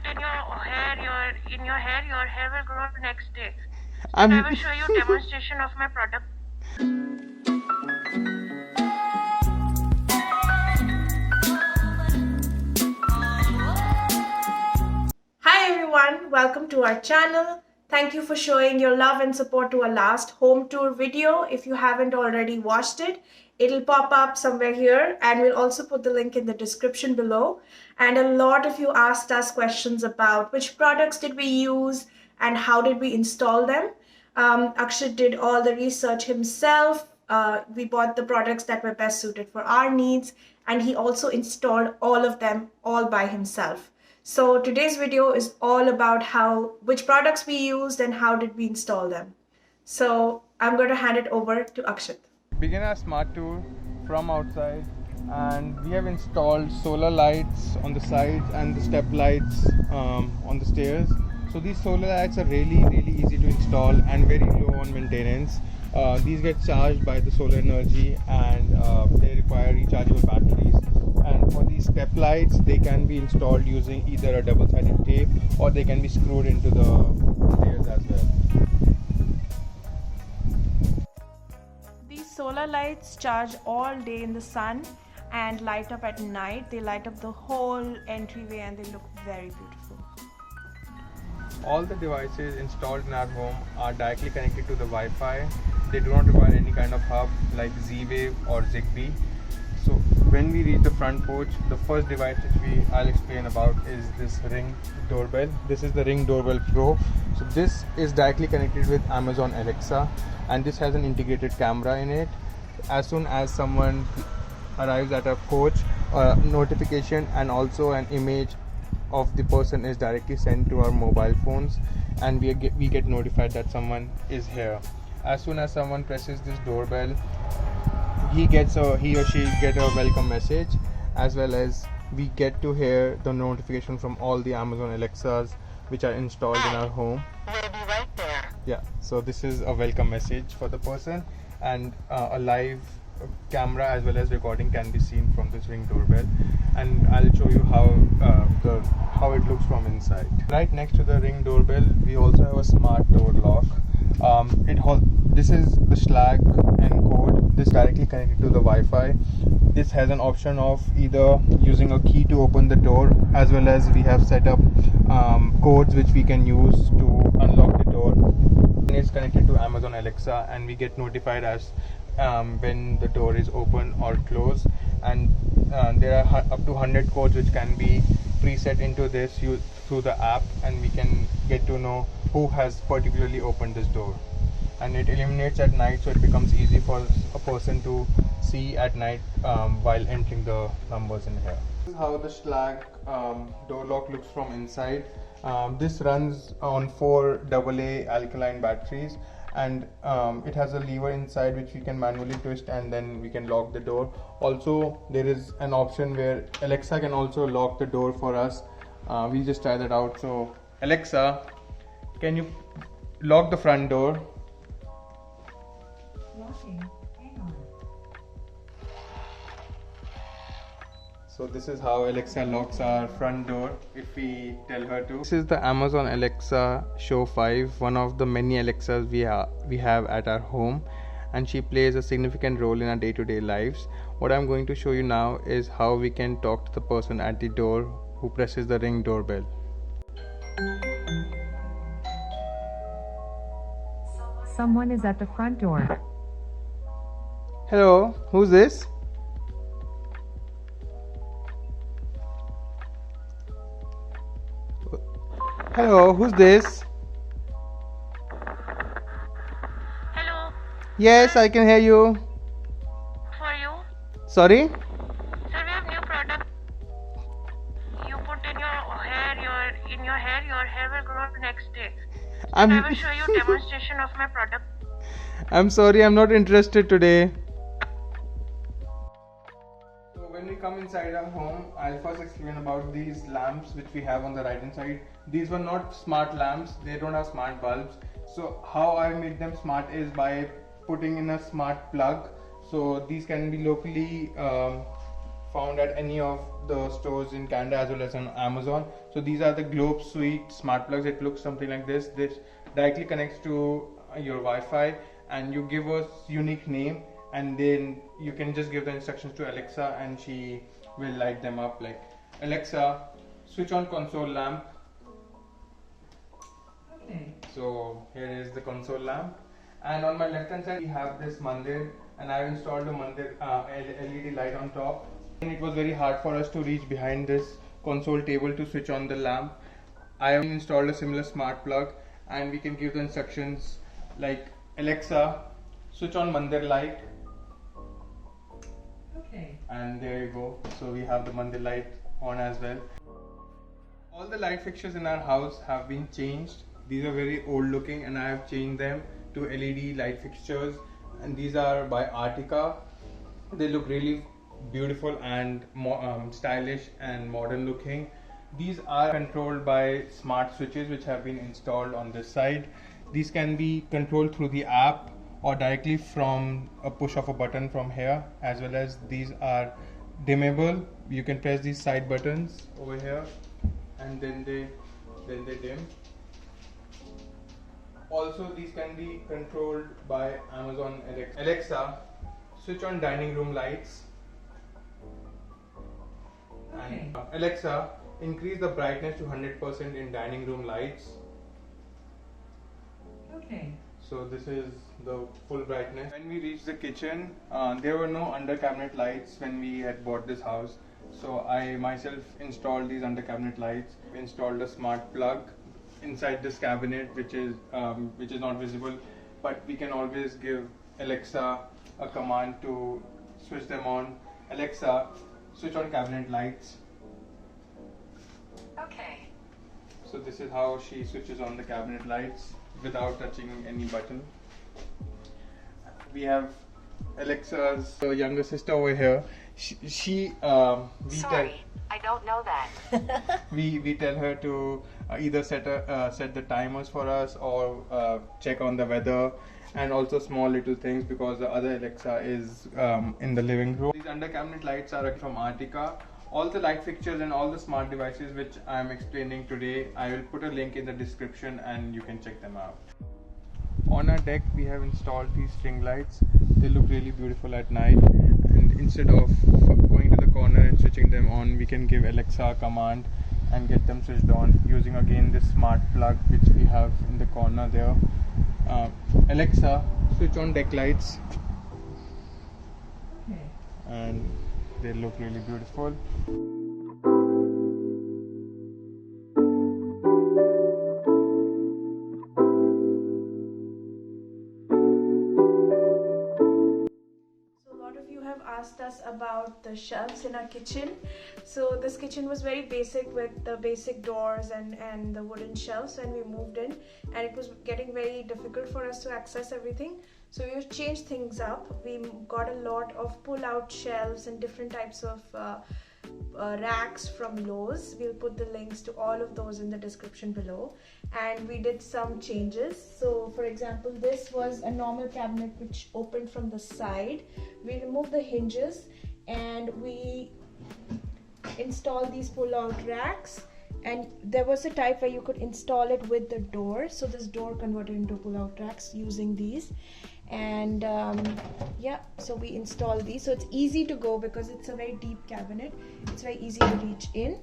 put in your hair will grow next day. And I I'm will show you demonstration of my product. Hi everyone, welcome to our channel. Thank you for showing your love and support to our last home tour video. If you haven't already watched it, it'll pop up somewhere here, and we'll also put the link in the description below. And a lot of you asked us questions about which products did we use and how did we install them. Akshat did all the research himself. We bought the products that were best suited for our needs, and he also installed all of them all by himself. So today's video is all about which products we used and how did we install them. So I'm going to hand it over to Akshat. begin our smart tour from outside, and we have installed solar lights on the sides and the step lights on the stairs. So these solar lights are really easy to install and very low on maintenance. These get charged by the solar energy, and they require rechargeable batteries. And for these step lights, they can be installed using either a double-sided tape, or they can be screwed into the stairs as well. These solar lights charge all day in the sun and light up at night. They light up the whole entryway and they look very beautiful. All the devices installed in our home are directly connected to the Wi-Fi. They do not require any kind of hub like Z-Wave or Zigbee. So when we reach the front porch, the first device which I'll explain about is this Ring doorbell. This is the Ring Doorbell Pro. So this is directly connected with Amazon Alexa, and this has an integrated camera in it. As soon as someone arrives at our porch, a notification and also an image of the person is directly sent to our mobile phones, and we get notified that someone is here. As soon as someone presses this doorbell, he or she get a welcome message, as well as we get to hear the notification from all the Amazon Alexas which are installed in our home. We'll be right there. Yeah, so this is a welcome message for the person, and a live camera as well as recording can be seen from this Ring doorbell, and I'll show you how it looks from inside. Right next to the Ring doorbell, we also have a smart door lock. This is the Schlag and code. This directly connected to the Wi-Fi. This has an option of either using a key to open the door, as well as we have set up codes which we can use to unlock the door. And it's connected to Amazon Alexa, and we get notified as when the door is open or closed. And there are up to 100 codes which can be preset into this through the app, and we can get to know who has particularly opened this door. And it illuminates at night, so it becomes easy for a person to see at night while entering the numbers in here. This is how the Schlag door lock looks from inside. This runs on 4 AA alkaline batteries, and it has a lever inside which we can manually twist, and then we can lock the door. Also, there is an option where Alexa can also lock the door for us. We just try that out. So Alexa, can you lock the front door? Locking. Hang on. So this is how Alexa locks our front door if we tell her to. This is the Amazon Alexa Show 5, one of the many Alexas we have at our home, and she plays a significant role in our day-to-day lives. What I'm going to show you now is how we can talk to the person at the door who presses the Ring doorbell. Someone is at the front door. Hello, who's this? Hello, who's this? Hello, Yes, I can hear you. for you. Sorry? Sir, we have new product. You put in your hair will grow next day. I will show you demonstration of my product. I'm sorry, I'm not interested today. So when we come inside our home, I'll first explain about these lamps which we have on the right hand side. These were not smart lamps, they don't have smart bulbs. So how I made them smart is by putting in a smart plug. So these can be locally found at any of the stores in Canada as well as on Amazon. So these are the Globe Suite smart plugs. It looks something like this. This directly connects to your Wi-Fi, and you give a unique name, and then you can just give the instructions to Alexa and she will light them up, like Alexa, switch on console lamp. Okay. So here is the console lamp, and on my left hand side we have this mandir, and I have installed a mandir LED light on top. And it was very hard for us to reach behind this console table to switch on the lamp. I have installed a similar smart plug, and we can give the instructions like Alexa, switch on mandir light. Okay. And there you go. So we have the mandir light on as well. All the light fixtures in our house have been changed. These are very old looking, and I have changed them to LED light fixtures, and these are by Artica. They look really beautiful and stylish and modern looking. These are controlled by smart switches which have been installed on this side. These can be controlled through the app or directly from a push of a button from here, as well as these are dimmable. You can press these side buttons over here and then they dim. Also, these can be controlled by Amazon Alexa. Alexa, switch on dining room lights. Okay. And Alexa, increase the brightness to 100% in dining room lights. Okay. So this is the full brightness. When we reached the kitchen, there were no under cabinet lights when we had bought this house. So I myself installed these under cabinet lights. Installed a smart plug inside this cabinet, which is not visible, but we can always give Alexa a command to switch them on. Alexa, switch on cabinet lights. Okay. So this is how she switches on the cabinet lights without touching any button. We have Alexa's younger sister over here. Sorry, I don't know that. We tell her to either set the timers for us or check on the weather, and also small little things, because the other Alexa is in the living room. These under cabinet lights are from Artica. All the light fixtures and all the smart devices which I am explaining today, I will put a link in the description and you can check them out. On our deck we have installed these string lights. They look really beautiful at night, and instead of going to the corner and switching them on, we can give Alexa a command and get them switched on using again this smart plug which we have in the corner there. Alexa, switch on deck lights. Okay. And they look really beautiful. So a lot of you have asked us about the shelves in our kitchen. So this kitchen was very basic with the basic doors and the wooden shelves when we moved in, and it was getting very difficult for us to access everything. So we've changed things up. We got a lot of pull-out shelves and different types of racks from Lowe's. We'll put the links to all of those in the description below. And we did some changes. So for example, this was a normal cabinet which opened from the side. We removed the hinges and we installed these pull-out racks. And there was a type where you could install it with the door. So this door converted into pull-out racks using these. And yeah, so we installed these. So it's easy to go because it's a very deep cabinet. It's very easy to reach in.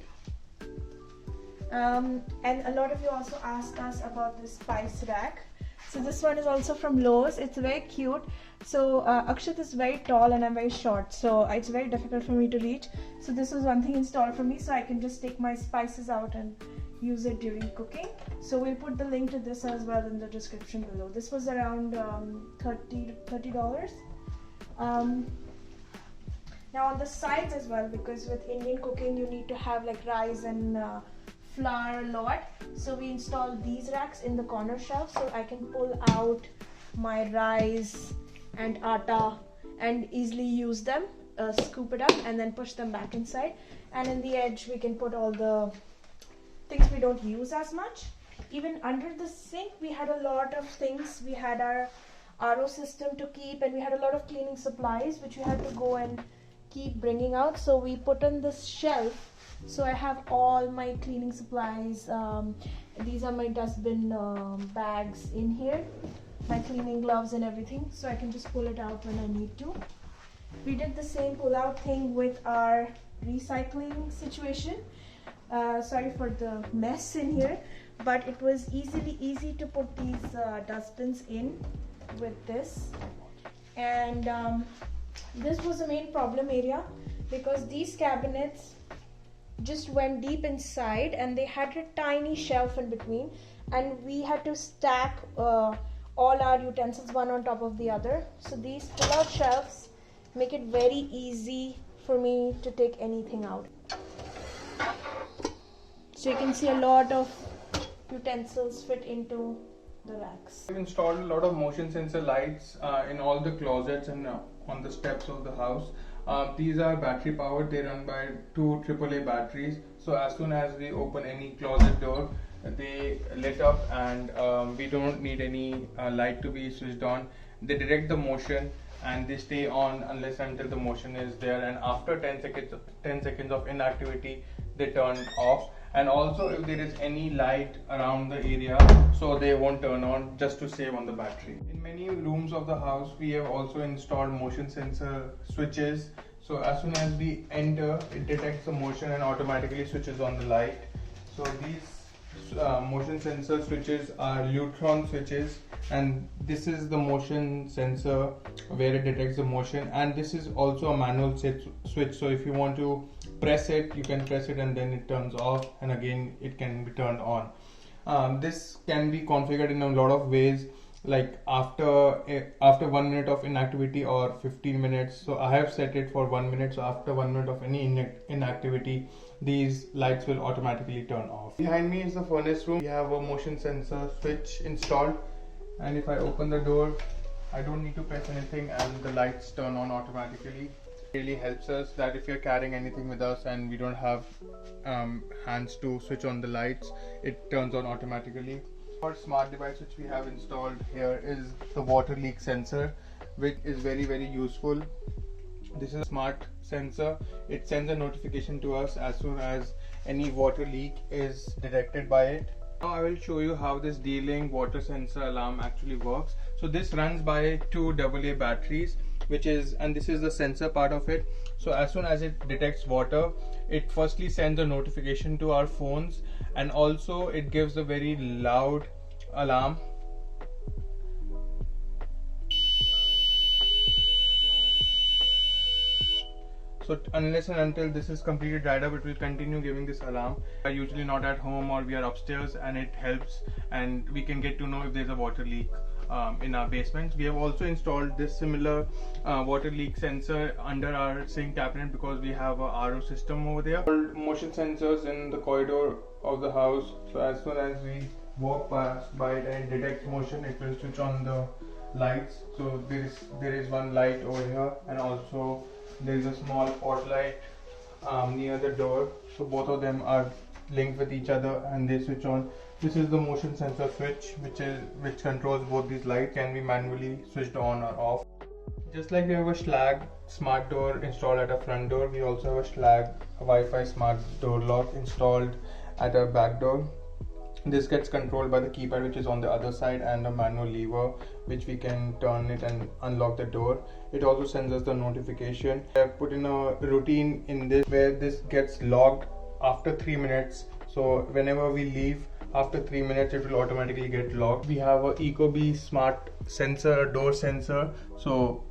And a lot of you also asked us about this spice rack. So this one is also from Lowe's. It's very cute. So Akshat is very tall and I'm very short, so it's very difficult for me to reach. So this was one thing installed for me, so I can just take my spices out and use it during cooking. So we'll put the link to this as well in the description below. This was around $30. Now on the sides as well, because with Indian cooking you need to have like rice and flour a lot. So we installed these racks in the corner shelf, so I can pull out my rice and atta and easily use them, scoop it up and then push them back inside. And in the edge we can put all the things we don't use as much. Even under the sink we had a lot of things. We had our RO system to keep, and we had a lot of cleaning supplies which we had to go and keep bringing out, so we put on this shelf. So I have all my cleaning supplies. These are my dustbin bags in here, my cleaning gloves and everything, so I can just pull it out when I need to. We did the same pull out thing with our recycling situation. Sorry for the mess in here, but it was easy to put these dustbins in with this. And this was the main problem area, because these cabinets just went deep inside and they had a tiny shelf in between, and we had to stack all our utensils one on top of the other. So these pull-out shelves make it very easy for me to take anything out. So you can see a lot of utensils fit into the racks. We've installed a lot of motion sensor lights in all the closets and on the steps of the house. These are battery powered. They run by 2 AAA batteries. So as soon as we open any closet door, they lit up, and we don't need any light to be switched on. They detect the motion and they stay on unless until the motion is there, and after 10 seconds of inactivity they turn off. And also if there is any light around the area, so they won't turn on, just to save on the battery. In many rooms of the house we have also installed motion sensor switches. So as soon as we enter, it detects the motion and automatically switches on the light. So these motion sensor switches are Lutron switches, and this is the motion sensor where it detects the motion, and this is also a manual switch. So if you want to press it, you can press it and then it turns off, and again it can be turned on. This can be configured in a lot of ways, like after 1 minute of inactivity or 15 minutes. So I have set it for 1 minute, so after 1 minute of any inactivity, these lights will automatically turn off. Behind me is the furnace room. We have a motion sensor switch installed, and if I open the door, I don't need to press anything and the lights turn on automatically. It really helps us that if you're carrying anything with us and we don't have hands to switch on the lights, it turns on automatically. Our smart device which we have installed here is the water leak sensor, which is very useful. This is a smart sensor. It sends a notification to us as soon as any water leak is detected by it. Now I will show you how this D-Link water sensor alarm actually works. So this runs by 2 AA batteries, and this is the sensor part of it. So as soon as it detects water, it firstly sends a notification to our phones, and also it gives a very loud alarm. So unless and until this is completely dried up, it will continue giving this alarm. We are usually not at home or we are upstairs, and it helps, and we can get to know if there's a water leak in our basement. We have also installed this similar water leak sensor under our sink cabinet because we have a RO system over there. Motion sensors in the corridor of the house. So as soon as we walk by it and it detects motion, it will switch on the lights. So there is one light over here, and also there is a small pot light near the door. So both of them are linked with each other and they switch on. This is the motion sensor switch which controls both these lights, can be manually switched on or off. Just like we have a Schlage smart door installed at our front door, we also have a Schlage Wi-Fi smart door lock installed at our back door. This gets controlled by the keypad which is on the other side, and a manual lever which we can turn it and unlock the door. It also sends us the notification. I have put in a routine in this where this gets locked after 3 minutes. So whenever we leave after 3 minutes, it will automatically get locked. We have a Ecobee smart sensor, door sensor. So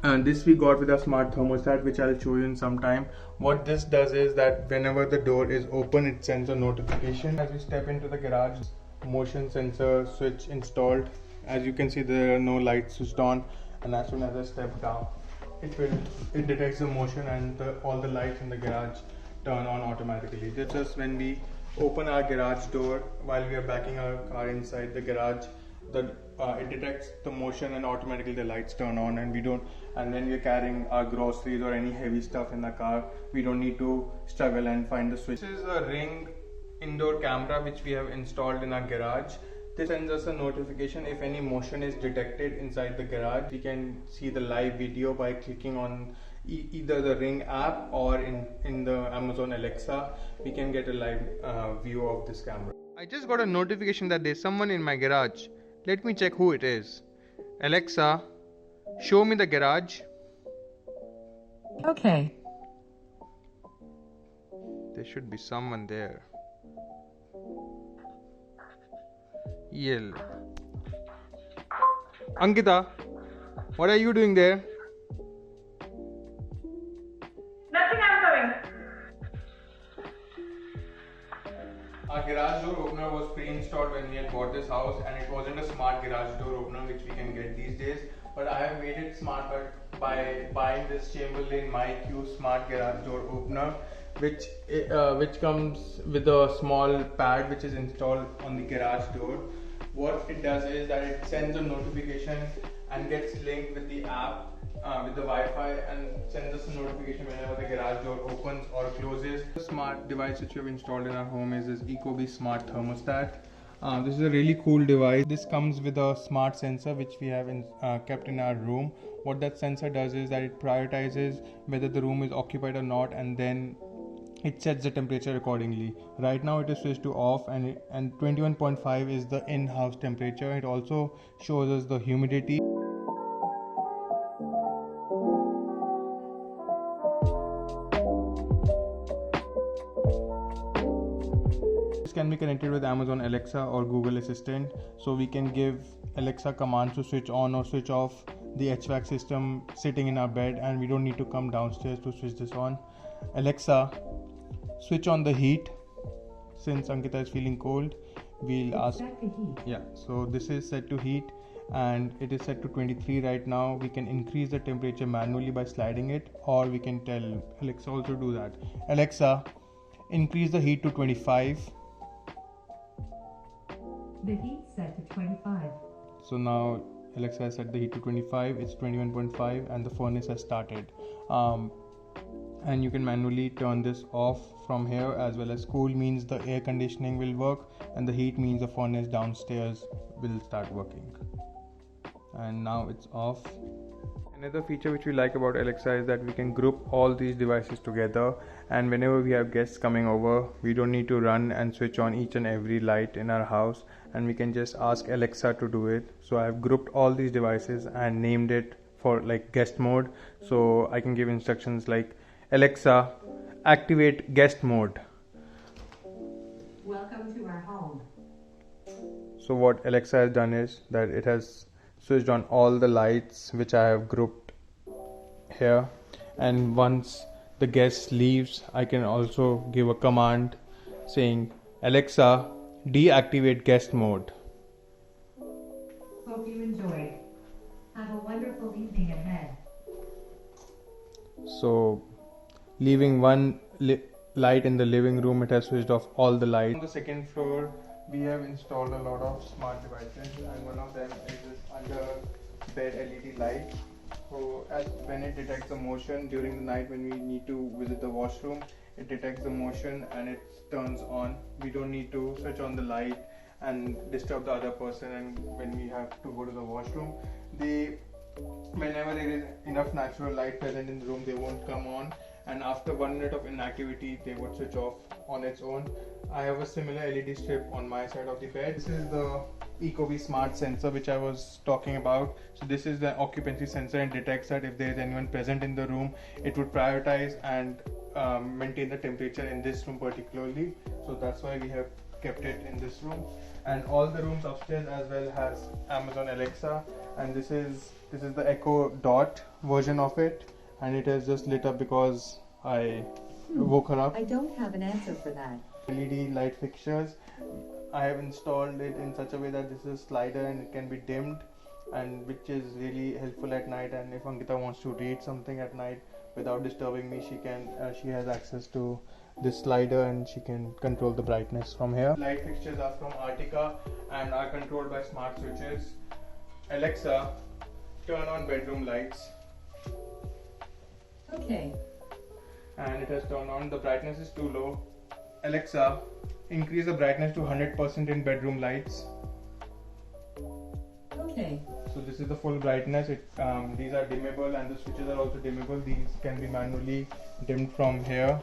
this we got with a smart thermostat, which I'll show you in some time. What this does is that whenever the door is open, it sends a notification. As we step into the garage, motion sensor switch installed. As you can see, there are no lights switched on, and as soon as I step down, it detects the motion, and all the lights in the garage turn on automatically. This is when we open our garage door while we are backing our car inside the garage. It detects the motion and automatically the lights turn on, and when we are carrying our groceries or any heavy stuff in the car, we don't need to struggle and find the switch. This is a Ring indoor camera which we have installed in our garage. This sends us a notification if any motion is detected inside the garage. We can see the live video by clicking on either the Ring app or in the Amazon Alexa, we can get a live view of this camera. I just got a notification that there's someone in my garage. Let me check who it is. Alexa, show me the garage. Okay. There should be someone there. Yell. Ankita, what are you doing there? Nothing, I'm coming. Our garage door opener was pre-installed when we had bought this house, and it wasn't a smart garage door opener which we can get these days. But I have made it smart by buying this Chamberlain MyQ smart garage door opener, which comes with a small pad which is installed on the garage door. What it does is that it sends a notification and gets linked with the app, with the Wi-Fi, and sends us a notification whenever the garage door opens or closes. The smart device which we have installed in our home is this Ecobee Smart Thermostat. This is a really cool device. This comes with a smart sensor which we have kept in our room. What that sensor does is that it prioritizes whether the room is occupied or not, and then it sets the temperature accordingly. Right now it is switched to off, and 21.5 is the in-house temperature. It also shows us the humidity. This can be connected with Amazon Alexa or Google Assistant, so we can give Alexa commands to switch on or switch off the HVAC system sitting in our bed, and we don't need to come downstairs to switch this on. Alexa, switch on the heat. Since Ankita is feeling cold, we'll ask. Set the heat. Yeah, so this is set to heat and it is set to 23 right now. We can increase the temperature manually by sliding it, or we can tell Alexa also do that. Alexa, increase the heat to 25. The heat set to 25. So now Alexa has set the heat to 25. It's 21.5 and the furnace has started. And you can manually turn this off from here, as well as cool means the air conditioning will work, and the heat means the furnace downstairs will start working. And now it's off. Another feature which we like about Alexa is that we can group all these devices together, and whenever we have guests coming over, we don't need to run and switch on each and every light in our house, and we can just ask Alexa to do it. So I have grouped all these devices and named it for like guest mode, so I can give instructions like, Alexa, activate guest mode. Welcome to our home. So what Alexa has done is that it has switched on all the lights which I have grouped here, and once the guest leaves, I can also give a command saying, Alexa, deactivate guest mode. Hope you enjoyed. Have a wonderful evening ahead. So leaving one light in the living room, it has switched off all the lights. On the second floor, we have installed a lot of smart devices, and one of them is this under bed LED light. So when it detects the motion during the night when we need to visit the washroom, it detects the motion and it turns on. We don't need to switch on the light and disturb the other person, and when we have to go to the washroom, whenever there is enough natural light present in the room, they won't come on, and after 1 minute of inactivity they would switch off on its own. I have a similar LED strip on my side of the bed. This is the Ecobee smart sensor which I was talking about. So this is the occupancy sensor, and detects that if there is anyone present in the room, it would prioritize and maintain the temperature in this room particularly. So that's why we have kept it in this room, and all the rooms upstairs as well has Amazon Alexa, and this is the Echo Dot version of it, and it has just lit up because I woke her up. I don't have an answer for that. LED light fixtures, I have installed it in such a way that this is a slider and it can be dimmed, and which is really helpful at night. And if Ankita wants to read something at night without disturbing me, she has access to this slider and she can control the brightness from here. Light fixtures are from Artica and are controlled by smart switches. Alexa, turn on bedroom lights. Okay. And it has turned on. The brightness is too low. Alexa, increase the brightness to 100% in bedroom lights. Okay. Okay. So this is the full brightness. These are dimmable and the switches are also dimmable. These can be manually dimmed from here,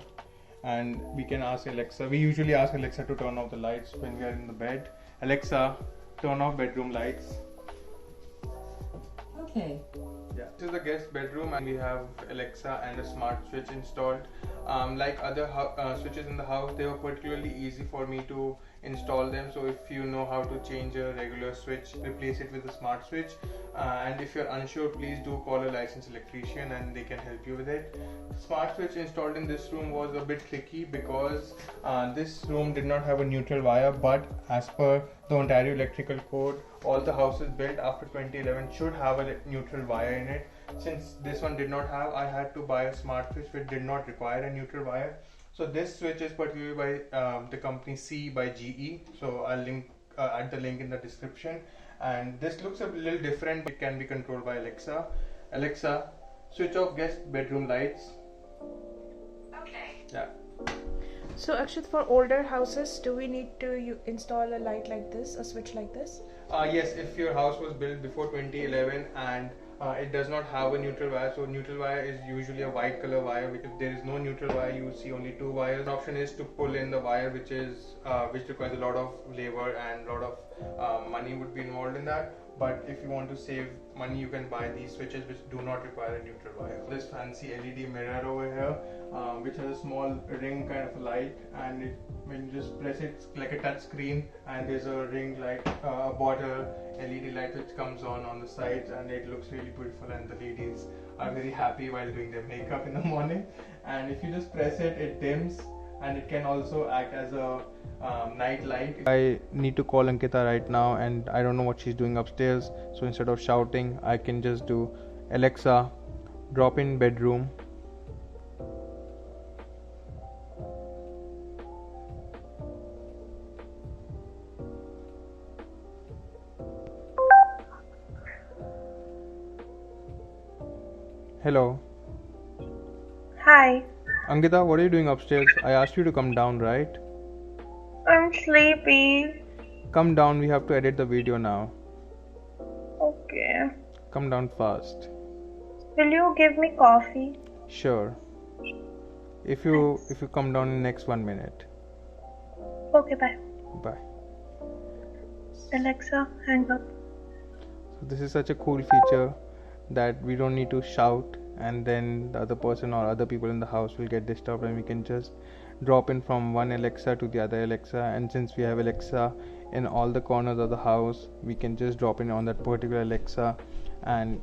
and we can ask Alexa. We usually ask Alexa to turn off the lights when we are in the bed. Alexa, turn off bedroom lights. Okay. Yeah, this is the guest bedroom, and we have Alexa and a smart switch installed. Like other switches in the house, they were particularly easy for me to install them. So if you know how to change a regular switch, replace it with a smart switch. And if you're unsure, please do call a licensed electrician and they can help you with it. Smart switch installed in this room was a bit tricky because this room did not have a neutral wire, but as per the Ontario Electrical Code, all the houses built after 2011 should have a neutral wire in it. Since this one did not have, I had to buy a smart switch which did not require a neutral wire. So this switch is particularly by the company C by GE. So I'll add the link in the description. And this looks a little different. It can be controlled by Alexa. Alexa, switch off guest bedroom lights. Okay. Yeah. So actually, for older houses, do we need to install a light like this, a switch like this? Yes, if your house was built before 2011 and it does not have a neutral wire, so neutral wire is usually a white color wire. Which if there is no neutral wire, you will see only two wires. An option is to pull in the wire, which requires a lot of labor and a lot of money would be involved in that. But if you want to save money, you can buy these switches which do not require a neutral wire. This fancy LED mirror over here, which has a small ring kind of a light, and when you just press it, it's like a touch screen, and there's a ring light, a border LED light which comes on the sides, and it looks really beautiful, and the ladies are very happy while doing their makeup in the morning. And if you just press it, it dims, and it can also act as a night light. I need to call Ankita right now, and I don't know what she's doing upstairs, so instead of shouting, I can just do Alexa, drop in bedroom. Hello. Hi, Ankita, what are you doing upstairs? I asked you to come down, right? I'm sleepy. Come down, we have to edit the video now. Okay. Come down fast. Will you give me coffee? Sure. If you come down in the next 1 minute. Okay, bye. Bye. Alexa, hang up. So this is such a cool feature that we don't need to shout, and then the other person or other people in the house will get disturbed, and we can just drop in from one Alexa to the other Alexa. And since we have Alexa in all the corners of the house, we can just drop in on that particular Alexa and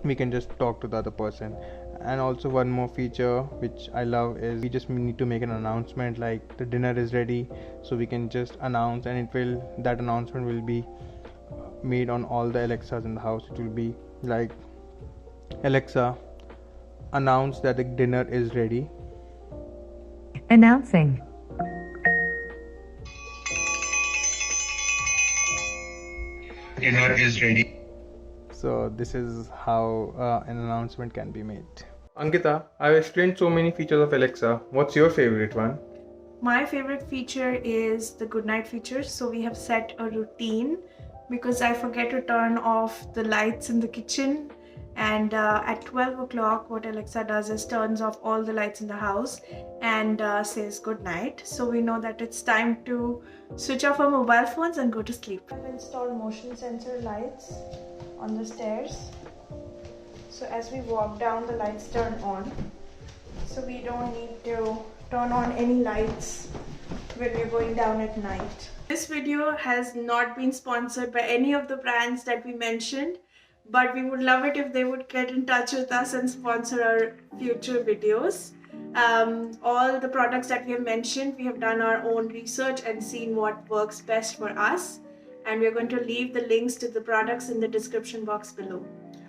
we can just talk to the other person. And also one more feature which I love is we just need to make an announcement like the dinner is ready, so we can just announce, and that announcement will be made on all the Alexas in the house. It will be like, Alexa, announce that the dinner is ready. Announcing. Dinner is ready. So this is how an announcement can be made. Ankita, I've explained so many features of Alexa. What's your favorite one? My favorite feature is the good night feature. So we have set a routine because I forget to turn off the lights in the kitchen. And at 12 o'clock, what Alexa does is turns off all the lights in the house and says good night. So we know that it's time to switch off our mobile phones and go to sleep. I've installed motion sensor lights on the stairs. So as we walk down, the lights turn on. So we don't need to turn on any lights when we're going down at night. This video has not been sponsored by any of the brands that we mentioned, but we would love it if they would get in touch with us and sponsor our future videos. All the products that we have mentioned, we have done our own research and seen what works best for us. And we're going to leave the links to the products in the description box below.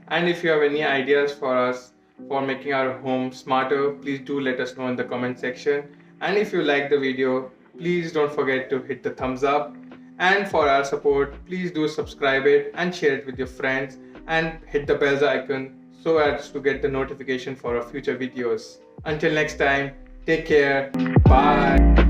And if you have any ideas for us for making our home smarter, please do let us know in the comment section. And if you like the video, please don't forget to hit the thumbs up. And for our support, please do subscribe it and share it with your friends, and hit the bell icon so as to get the notification for our future videos. Until next time, take care. Bye.